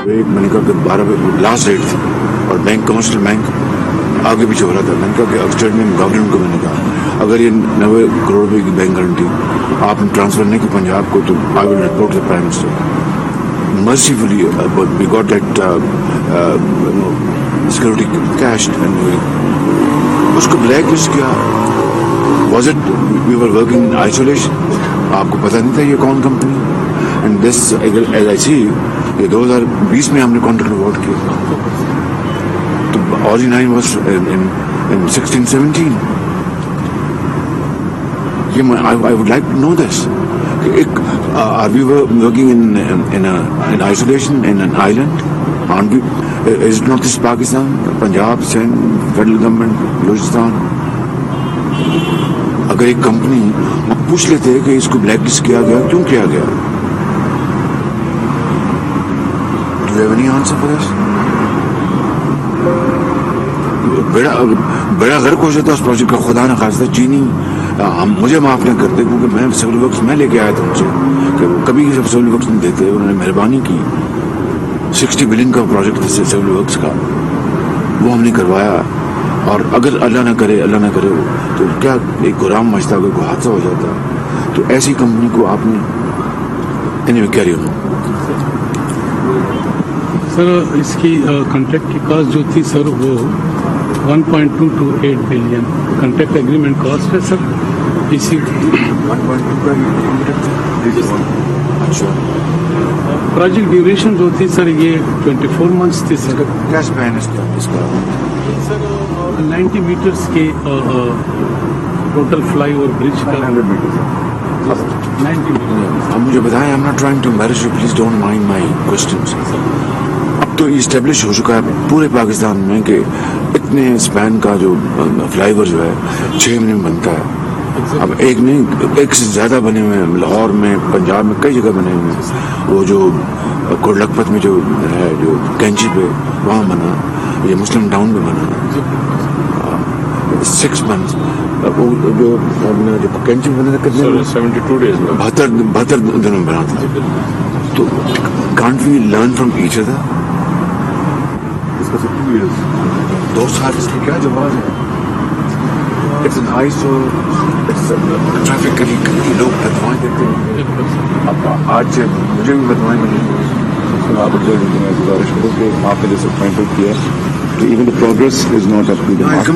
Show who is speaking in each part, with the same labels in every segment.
Speaker 1: मैंने कहा कि 12 बजे लास्ट डेट थी और बैंक कमर्शियल बैंक आगे पीछे हो रहा था. मैंने कहा कि स्टेट में गवर्नमेंट को मैंने कहा अगर ये 90 करोड़ रुपए की बैंक गारंटी आपने ट्रांसफर नहीं की पंजाब को तो I will report the prime minister. Mercifully, we got that security cashed and उसको ब्लैक लिस्ट किया. Was it we were working in isolation? आपको पता नहीं था ये कौन company. And this as I see ये 2020 में हमने कॉन्ट्रैक्ट अवार्ड किया. तो Origin was in 16-17. I would like to know this. Are we working in isolation in an island? Aren't we? Is it not this Pakistan, Punjab, Sindh, federal government, Balochistan? अगर एक company पूछ लेते हैं कि इसको blacklist किया गया, क्यों किया गया? Do you have any answer for this? बड़ा गर्क हो जाता उस प्रोजेक्ट का. खुदा न खास्ता चीनी हम मुझे माफ नहीं करते क्योंकि मैं सिविल वर्क्स में लेके आया था उनसे कि कभी सिविल वर्क्स नहीं देते. उन्होंने मेहरबानी की. 60 बिलियन का प्रोजेक्ट था सिविल वर्क्स का, वो हमने करवाया. और अगर अल्लाह ना करे तो क्या एक गुलाम मचता अगर कोई हादसा हो जाता तो ऐसी कंपनी को आपने एनीवे कैरी ऑन.
Speaker 2: सर इसकी कॉन्ट्रैक्ट की कॉस्ट जो थी सर वो 1.2 to 8 billion contract agreement cost है सर. इसी
Speaker 1: 1.2 का अच्छा.
Speaker 2: प्रोजेक्ट ड्यूरेशन जो थी सर ये 24 मंथ्स थी सर.
Speaker 1: क्या स्पैन है इसका?
Speaker 2: सर 90 मीटर्स के टोटल फ्लाई ओवर ब्रिज का
Speaker 1: 100 मीटर.
Speaker 2: 90 मीटर.
Speaker 1: अब मुझे बताएं. I am not trying to marriage you, please don't mind my questions. अब तो इस्टेब्लिश हो चुका है पूरे पाकिस्तान में कि इतने स्पैन का जो फ्लाईओवर जो है 6 महीने में बनता है. अब एक नहीं, एक से ज्यादा बने हुए हैं. लाहौर में, पंजाब में कई जगह बने हुए हैं. वो जो कोटलखपत में जो है, जो कैंची पे वहाँ बना, ये मुस्लिम टाउन में बना 6 months. जो कैंची में बना था कितने
Speaker 3: 72 days में
Speaker 1: 72 दिनों में बना था. तो can't we learn from each other?
Speaker 3: इसका 2 years
Speaker 1: 2 साल इसकी क्या जवाब है? It's an eyesore, it's traffic. कहीं लोग बदवाएं देते हैं. अब आज मुझे भी बदवाएं मिली.
Speaker 3: आप गुजारिश करो कि आपने जैसे पॉइंट आउट किया कि even the progress is not up to the mark.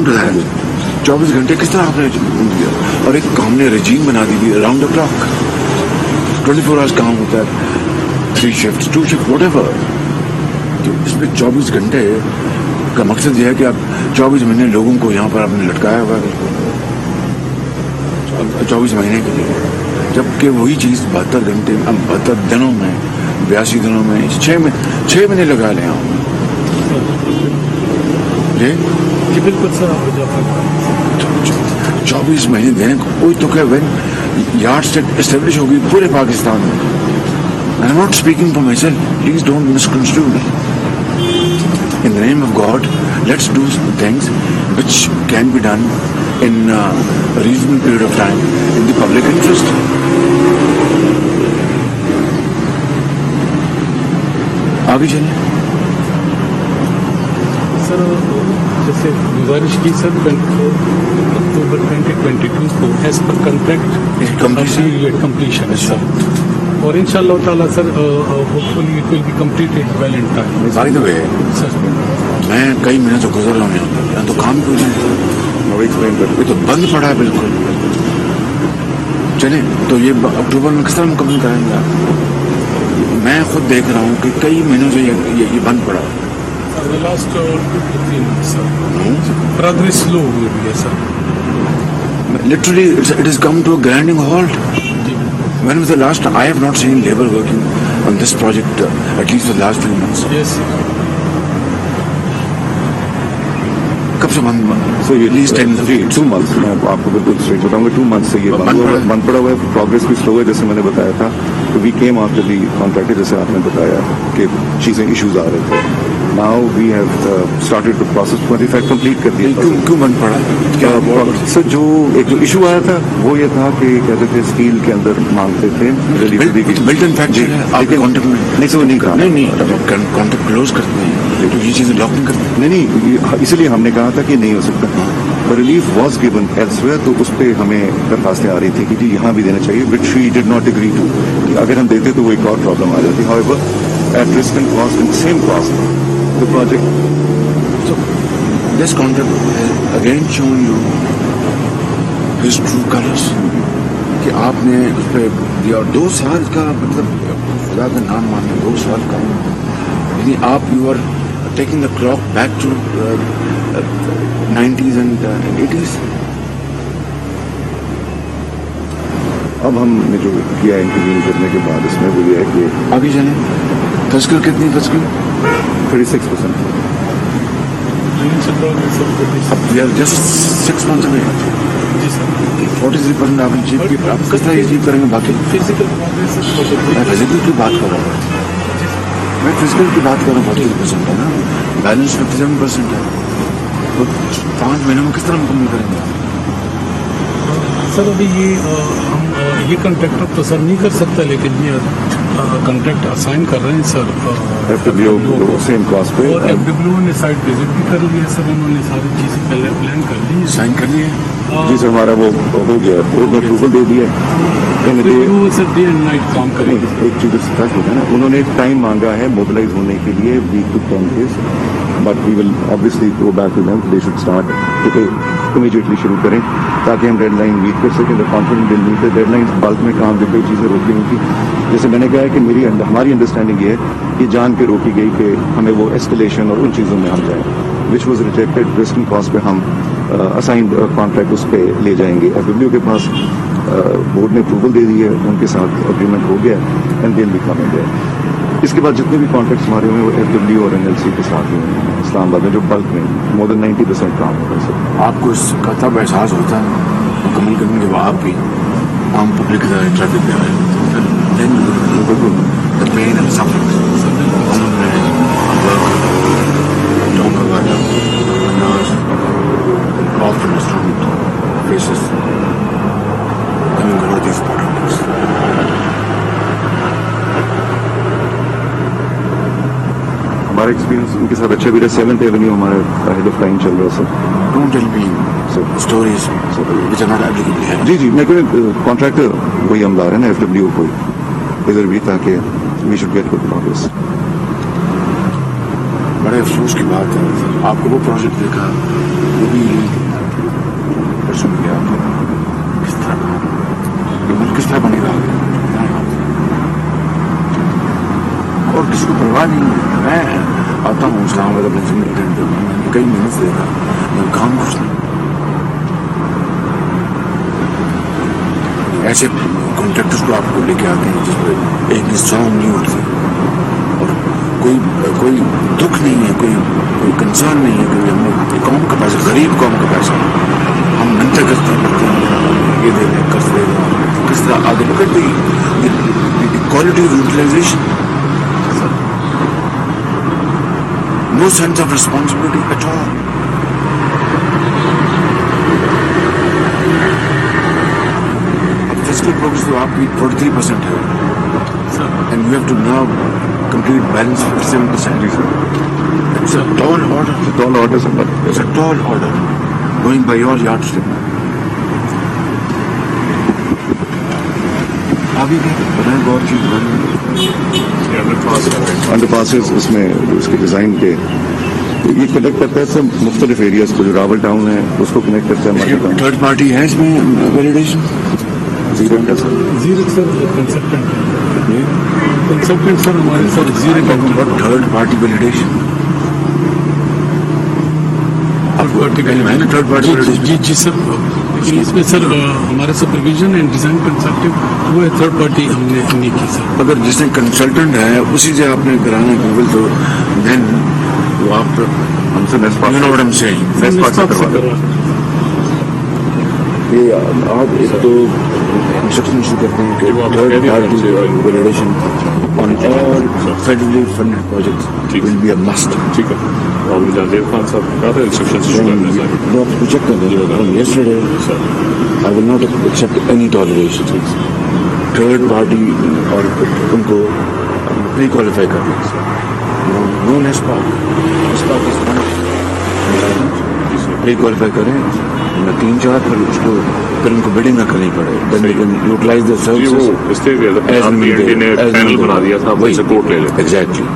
Speaker 1: 24 घंटे किस तरह आपने दिया? और एक हमने रजीम बना दी थी अराउंड द क्लॉक. 24 आवर्स काम होता है, 3 shifts 2 shifts whatever. तो इसमें 24 घंटे का मकसद यह है कि आप 24 महीने लोगों को यहाँ पर आपने लटकाया हुआ है 24 महीने के लिए. जबकि वही चीज़ 72 घंटे 72 दिनों में 82 दिनों में 6 महीने लगा लें आप.
Speaker 2: जी बिल्कुल सर.
Speaker 1: 24 महीने देने को कोई तो क्या वेन यार्ड स्टेट एस्टेब्लिश होगी पूरे पाकिस्तान में. आई am not speaking for my self, please don't misconstrue me. In the name of God, let's do things which can be done in a reasonable period of time in the public interest. आगे चलिए.
Speaker 2: Sir जैसे गुजारिश की sir 24 अक्टूबर 2022 को as per contract completion है sir. और इंशाल्लाह ताला sir hopefully it will be completed well in time.
Speaker 1: By the way
Speaker 2: sir
Speaker 1: मैं कई महीने से गुजर रहा हूँ यहाँ तो काम क्यों नहीं एक्सप्लेन कर. ये तो बंद पड़ा है बिल्कुल. चले तो ये अक्टूबर में किस तरह मुकम्मल कराएंगे आप? मैं खुद देख रहा हूँ कि कई महीनों से ये बंद पड़ा है.
Speaker 2: Last 2 to 3 months sir. Progress slow हो गई है sir.
Speaker 1: Literally it has come to a grinding halt. When was the last time? I have not seen labor working on this project at least for the last few months.
Speaker 2: Yes.
Speaker 1: कब से बंद
Speaker 3: So ये
Speaker 1: please tell
Speaker 3: G 2 months, मैं आपको बिल्कुल straight बताऊंगा, 2 months से ये बंद पड़ा हुआ है। प्रोग्रेस भी स्लो है, जैसे मैंने बताया था। तो we came after the contractor, जैसे आपने बताया कि चीजें इश्यूज आ रहे थे। Now we have started the process, in fact complete कर दिया।
Speaker 1: क्यों बंद पड़ा? क्या
Speaker 3: सर जो एक जो इशू आया था वो ये था कि कहते थे स्टील के अंदर मांगते थे
Speaker 1: बिल्ट एंड फैक्चर है, आपके कॉन्टेक्ट में
Speaker 3: नहीं सर, वो नहीं कहा।
Speaker 1: नहीं कॉन्टेक्ट क्लोज करते हैं तो ये चीजें लॉक नहीं करते।
Speaker 3: नहीं, इसलिए हमने कहा था कि नहीं हो सकता। रिलीफ वॉज गिवन एल्सवेयर, तो उस पर हमें दरखास्तें आ रही थी कि जी यहाँ भी देना चाहिए, which she did not agree to. अगर हम देते तो वो एक और प्रॉब्लम आ जाती। However at risk and cost and same cost the project.
Speaker 1: So this contract has again shown you his true colors कि आपने उस पर दिया। और 2 साल का मतलब खुदा का नाम माने 2 साल का, यदि आप you are taking the clock back to 90s and 80s।
Speaker 3: अब हमने जो किया इंटरव्यू करने के बाद इसमें वो ये है कि
Speaker 1: अभी जाने फसकल कितनी फसकल
Speaker 3: 36%।
Speaker 1: अब we are just 6 months away।
Speaker 2: जी सर।
Speaker 1: 43% आप अचीव की, आप किस तरह अचीव करेंगे? बाकी
Speaker 2: फिजिकल प्रोग्रेस
Speaker 1: मैं फिजिकल की बात कर रहा हूँ, मैं फिजिकल की बात कर रहा हूँ। 43% है ना, बैलेंस 57% है। तो 5 महीनों में किस तरह मुकम्मल करेंगे?
Speaker 2: सर अभी ये कॉन्ट्रैक्टर तो सर नहीं कर सकता, लेकिन ये कॉन्ट्रैक्ट असाइन कर रहे हैं सर
Speaker 3: FWO को सेम कॉस्ट पे।
Speaker 2: और FWO ने साइट विजिट भी कर ली है सर, उन्होंने सारी चीजें पहले प्लान कर ली है।
Speaker 1: साइन कर लिए?
Speaker 3: जी सर, हमारा वो हो गया, कोर्ट ने अप्रूवल दे दिया है।
Speaker 2: वो सर डे एंड नाइट काम करेंगे।
Speaker 3: एक चीज सच होता है ना, उन्होंने टाइम मांगा है मोबिलाइज होने के लिए, week to 10 days, but we will obviously go back to them, they should start immediately शुरू करें ताकि हम डेडलाइन मीट कर सकें। द कॉन्फिडेंट दिन मीट डेडलाइन बल्क में काम जब कई चीज़ें रोकी हुई थी, जैसे मैंने कहा है कि हमारी अंडरस्टैंडिंग ये है कि जान के रोकी गई कि हमें वो एस्केलेशन और उन चीज़ों में हम जाएं, which was rejected. Western cost पे हम असाइंड कॉन्ट्रैक्ट उस पर ले जाएंगे। FWO के पास बोर्ड ने अप्रूवल दे दी है, उनके साथ अग्रीमेंट हो गया एंड देन भी कमिंग है। इसके बाद जितने भी कॉन्ट्रैक्ट्स हमारे हुए वो FWO और NLC के साथ हुए हैं इस्लामाबाद में, जो बल्क में मोर देन 90% काम होता है सर।
Speaker 1: आपको इसका तब एहसास होता है मुकम्मल करने के बाद भी आम पब्लिक की तरह ट्रैफिक पे आए, then the pain and suffering common man, worker, Tonga Gata, Anas, often student faces coming over these products.
Speaker 3: हमारा एक्सपीरियंस उनके साथ अच्छा भी रहा। 7th एवेन्यू हमारा हेड ऑफ लाइन चल रहा है sir.
Speaker 1: Don't tell me
Speaker 3: sir
Speaker 1: stories which are not applicable here.
Speaker 3: जी मैं कोई कॉन्ट्रैक्टर कोई हम ला रहे हैं ना FWO कोई इधर भी, ताकि we should get good progress.
Speaker 1: बड़े अफसोस की बात है, आपको वो प्रोजेक्ट देखा वो भी परसों गया, किस तरह ये मुल्क किस तरह बनेगा और किसी को परवाह नहीं है। मैं आता हूँ इस्लामाबाद अपने जिम्मेदारी करते हुए, मैंने कई महीनों से देखा, मैं काम कुछ नहीं। ऐसे कॉन्ट्रैक्टर्स को आपको लेके आते हैं जिसमें एक सॉन्ग नहीं उठती और कोई दुख नहीं है, कोई कंसर्न नहीं है, कोई हम कौम का पैसा, गरीब कौम का पैसा हम मिन्नतें करते हैं, ये दे दें, कर्ज दे दें, किस तरह आगे look at the quality of utilization, no sense of responsibility at all. Fiscal progress तो आपकी 43% है and you have to now complete balance 57%. It's a tall order.
Speaker 3: It's a tall order sir.
Speaker 1: It's a tall order going by your yardstick. अभी भी बनाए बहुत चीज बनी
Speaker 3: underpass उसमें उसके डिजाइन के ये कनेक्ट करता है सब मुख्तलिफ एरियाज को, जो रावल टाउन है उसको कनेक्ट करता है मार्केट टाउन।
Speaker 1: थर्ड पार्टी है इसमें वैलिडेशन
Speaker 3: जीरो का sir,
Speaker 2: zero sir consultant sir हमारे सर जीरो का
Speaker 1: third party validation, third party validation
Speaker 2: जी सर। लेकिन इसमें सर हमारे सुपरविजन एंड डिजाइन कंसल्टेंट वो है थर्ड पार्टी, हमने नहीं की सर।
Speaker 1: अगर जिसने कंसल्टेंट है उसी से आपने कराना गूगल तो देन वो आप
Speaker 3: हमसे नेस्पा
Speaker 1: You know what I'm saying?
Speaker 3: नेस्पा से करवा दो।
Speaker 1: ये आप एक तो इंस्ट्रक्शन इशू करते हैं कि third party validation on all federally funded projects will be a must.
Speaker 4: ठीक है और जादेव खान साहब कहा था इंस्ट्रक्शन इशू करने से
Speaker 1: आप चेक कर दें. Yesterday I will not accept any toleration. Third party और उनको प्री क्वालिफाई कर दें. नो नेस्पा प्री क्वालिफाई करें न 3-4 फिर उनको बिडिंग न करनी पड़े. Then they can utilize the
Speaker 4: ये वो
Speaker 1: services
Speaker 4: इसलिए
Speaker 1: as needed,
Speaker 4: ने
Speaker 1: as
Speaker 4: पैनल
Speaker 1: needed.
Speaker 4: बना दिया था
Speaker 1: वही
Speaker 4: वही कोर्ट ले लेते
Speaker 1: एग्जैक्टली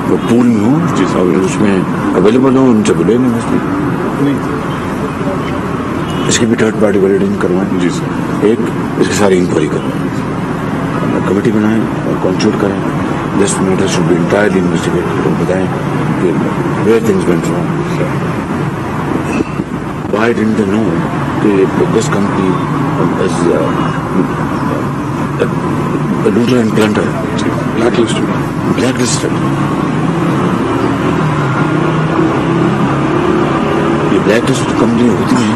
Speaker 1: वो पूल में हो
Speaker 4: जी सर.
Speaker 1: और उसमें अवेलेबल हो उनसे बोले नहीं उसमें
Speaker 2: नहीं
Speaker 1: इसकी भी थर्ड पार्टी वैलिडेशन करवाएं.
Speaker 4: जी सर.
Speaker 1: एक इसकी सारी इंक्वायरी करवाएं, कमेटी बनाएं और कॉन्स्टिट्यूट करें. This matter should be entirely investigated और बताएं कि where things went wrong. Why didn't they know कि this company is looter and plunderer blacklisted. ये ब्लैकलिस्ट कंपनी होती है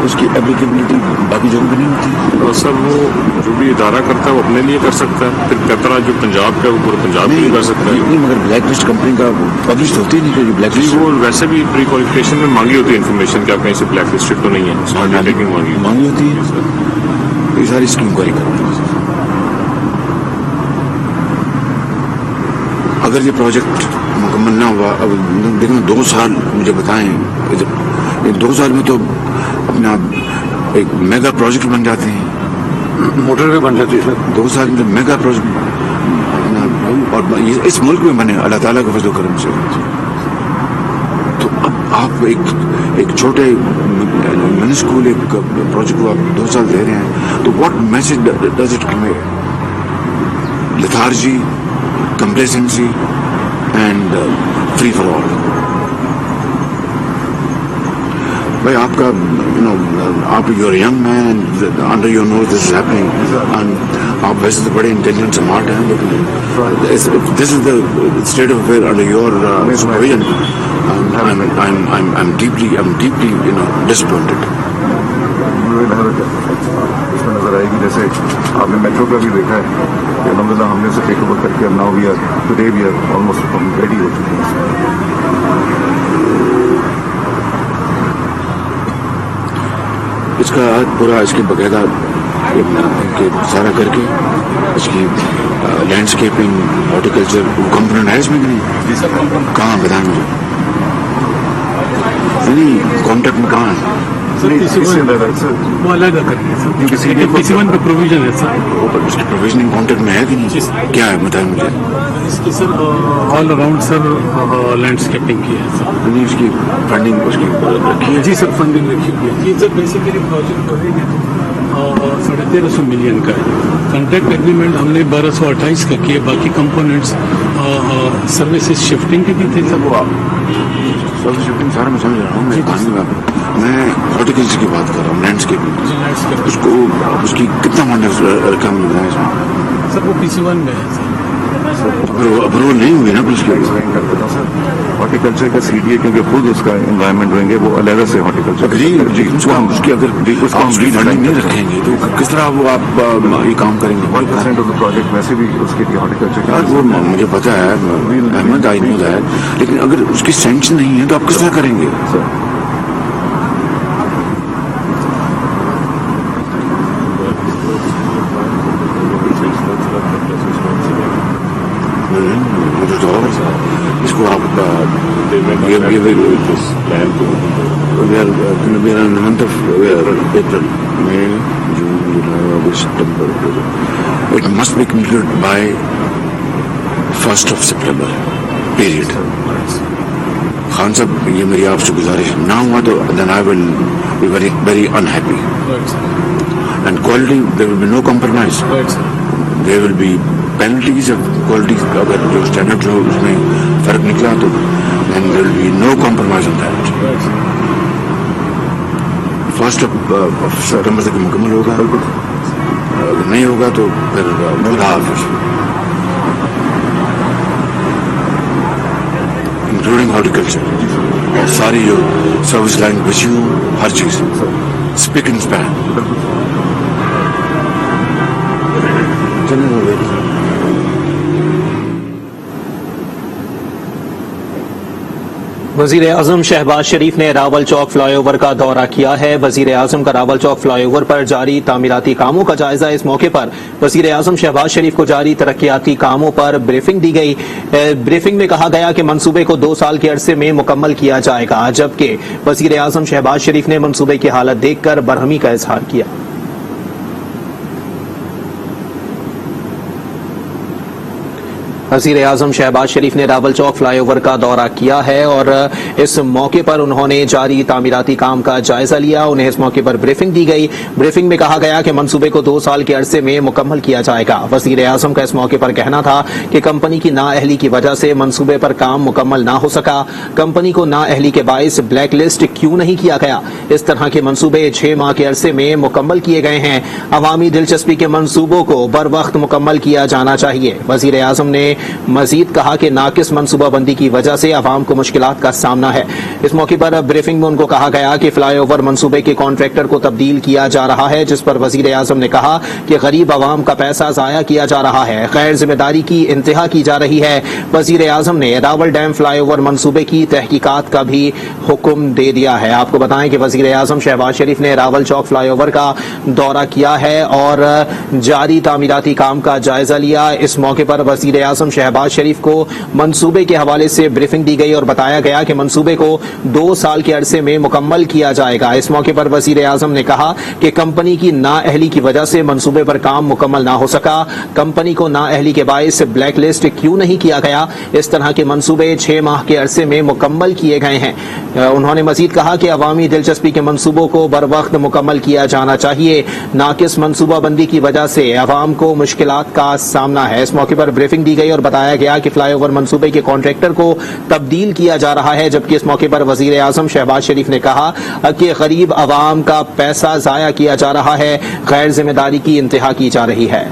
Speaker 1: उसकी एप्लीकेबिलिटी बाकी जगह पे नहीं होती.
Speaker 4: और सर वो जो भी इदारा करता है वो अपने लिए कर सकता है, फिर कतरा जो पंजाब का है वो पूरे पंजाब के लिए कर सकता है.
Speaker 1: नहीं मगर ब्लैकलिस्ट कंपनी का पब्लिश होती नहीं कि
Speaker 4: जी
Speaker 1: ब्लैकलिस्ट
Speaker 4: वो वैसे भी प्री क्वालिफिकेशन में मांगी होती है इन्फॉर्मेशन क्या कहीं से ब्लैक लिस्टेड तो नहीं है, स्मार्ट टेकिंग मांगी है.
Speaker 1: मांगी होती है. ये सारी इसकी इंक्वायरी करते हैं. अगर ये प्रोजेक्ट मुकम्मल ना हुआ अब देखना 2 साल मुझे बताएं जब 2 साल में तो अपना एक मेगा प्रोजेक्ट बन जाते हैं. मोटरवे बन जाती है 2 साल में. मेगा प्रोजेक्ट और ये इस मुल्क में बने अल्लाह ताला के फजल करम से. तो अब आप एक छोटे मिनिस्कूल एक प्रोजेक्ट को आप 2 साल दे रहे हैं तो what message does it convey? Lethargy, complacency and free for all. भाई आपका आप your young man under your nose this is happening and आप वैसे तो बड़े इंटेलिजेंट स्मार्ट हैं लेकिन this is the state of affair under your supervision. I'm deeply disappointed.
Speaker 3: इसमें नजर आएगी जैसे आपने मेट्रो का भी देखा है कि अलहमदिल्ला हमने उसे टेक ओवर करके अब now we are today we are almost ready हो चुके हैं.
Speaker 1: इसका पूरा इसकी बकायदा सारा करके इसकी लैंडस्केपिंग हॉर्टिकल्चर कंपोनेंट है इसमें कि नहीं?
Speaker 2: जी सर कंपनी
Speaker 1: कहाँ बताएं मुझे. नहीं कॉन्टेक्ट में कहाँ है?
Speaker 2: वो अलग करेंगे सर. PC1 पे प्रोविजन है सर.
Speaker 1: उसकी प्रोविजनिंग कॉन्टेक्ट में है कि
Speaker 2: जी
Speaker 1: नहीं?
Speaker 2: सर.
Speaker 1: क्या है बताएं मुझे.
Speaker 2: इसकी sir all around sir landscaping की है सर.
Speaker 1: नहीं उसकी फंडिंग उसकी रखी है.
Speaker 2: जी सर फंडिंग रखी हुई है. ये सर बेसिकली प्रोजेक्ट करेंगे 1350 मिलियन का है. कॉन्ट्रैक्ट एग्रीमेंट हमने 1228 का किया. बाकी कंपोनेंट्स सर्विसेज शिफ्टिंग के भी थे सर. वो
Speaker 1: सब शिफ्टिंग सारा मैं समझ रहा हूँ. मैं हॉर्टिकल्चर की बात कर रहा हूँ लैंडस्केपिंग. उसको उसकी कितना फंड रखा मिल रहा है इसमें?
Speaker 2: सर वो PC1 में है सर.
Speaker 1: अप्रूवल नहीं हुई ना पुलिस की.
Speaker 3: एक्सप्लेन कर देता हूँ सर. हॉर्टिकल्चर का CDA क्योंकि खुद उसका एनवायरमेंट रहेंगे वो अलग से हॉर्टिकल्चर
Speaker 1: उसको हम उसकी अगर
Speaker 3: उसको हम
Speaker 1: फंडिंग नहीं रखेंगे तो किस तरह वो आप ये काम करेंगे?
Speaker 3: 1% ऑफ द प्रोजेक्ट वैसे भी उसके लिए हॉर्टिकल्चर
Speaker 1: यार वो मुझे पता है अहमद आई नो दैट लेकिन अगर उसकी सेंक्शन नहीं है तो आप किस तरह करेंगे? मुझे तो इसको आप we are in the month of April, May, June, July, August, September. It must be completed by 1st of September. Period. Khan साहब ये मेरी आपसे गुजारिश ना हुआ तो then I will be very very unhappy. And quality there will be no compromise. There will be penalties of quality. अगर जो स्टैंडर्ड हो उसमें फर्क निकला तो then there will be no compromise on that. 1st of September तक मुकम्मल होगा. अगर नहीं होगा तो फिर खुदा हाफिज़. Including horticulture. और सारी जो सर्विस लाइन बची हूँ, हर चीज स्पिक एंड स्पैन।
Speaker 5: वजीर आजम शहबाज शरीफ ने रावल चौक फ्लाईओवर का दौरा किया है। वजीर आजम का रावल चौक फ्लाईओवर पर जारी तामीराती कामों का जायजा। इस मौके पर वजीर आजम शहबाज शरीफ को जारी तरक्याती कामों पर ब्रीफिंग दी गई। ब्रीफिंग में कहा गया कि मंसूबे को 2 साल के अरसे में मुकम्मल किया जाएगा, जबकि वजीर आजम शहबाज शरीफ ने मंसूबे की हालत देखकर बरहमी का इजहार किया। वज़ीर आज़म शहबाज शरीफ ने रावल चौक फ्लाईओवर का दौरा किया है और इस मौके पर उन्होंने जारी तामीराती काम का जायजा लिया। उन्हें इस मौके पर ब्रीफिंग दी गई। ब्रीफिंग में कहा गया कि मंसूबे को 2 साल के अरसे में मुकम्मल किया जाएगा। वज़ीर आज़म का इस मौके पर कहना था कि कंपनी की नाअहली की वजह से मंसूबे पर काम मुकम्मल ना हो सका। कंपनी को नाअहली के बाइस ब्लैक लिस्ट क्यों नहीं किया गया। इस तरह के मंसूबे 6 माह के अरसे में मुकम्मल किए गए हैं। अवामी दिलचस्पी के मंसूबों को बर वक्त मुकम्मल किया जाना चाहिए। वज़ीर आज़म ने मजीद कहा कि नाकिस मनसूबाबंदी की वजह से अवाम को मुश्किलात का सामना है। इस मौके पर ब्रीफिंग में उनको कहा गया कि फ्लाईओवर मंसूबे के कॉन्ट्रैक्टर को तब्दील किया जा रहा है, जिस पर वजीर आजम ने कहा कि गरीब अवाम का पैसा जाया किया जा रहा है, गैर जिम्मेदारी की इंतहा की जा रही है। वजीर आजम ने रावल डैम फ्लाईओवर मंसूबे की तहकीकात का भी हुक्म दे दिया है। आपको बताएं कि वजीर आजम शहबाज शरीफ ने रावल चौक फ्लाईओवर का दौरा किया है और जारी तामीराती काम का जायजा लिया। इस मौके पर वजीर आजम शहबाज शरीफ को मंसूबे के हवाले से ब्रीफिंग दी गई और बताया गया कि मंसूबे को 2 साल के अरसे में मुकम्मल किया जाएगा। इस मौके पर वजीर आजम ने कहा कि कंपनी की नाअहली की वजह से मंसूबे पर काम मुकम्मल ना हो सका। कंपनी को नाअहली के बाइस ब्लैक लिस्ट क्यों नहीं किया गया। इस तरह के मंसूबे 6 माह के अरसे में मुकम्मल किए गए हैं। उन्होंने मजीद कहा कि अवामी दिलचस्पी के मंसूबों को बर वक्त मुकम्मल किया जाना चाहिए। नाकिस मंसूबाबंदी की वजह से अवाम को मुश्किलात का सामना है। इस मौके पर ब्रीफिंग दी गई और बताया गया कि फ्लाईओवर मंसूबे के कॉन्ट्रैक्टर को तब्दील किया जा रहा है, जबकि इस मौके पर वजीर आजम शहबाज शरीफ ने कहा कि गरीब अवाम का पैसा जाया किया जा रहा है, गैर जिम्मेदारी की इंतहा की जा रही है।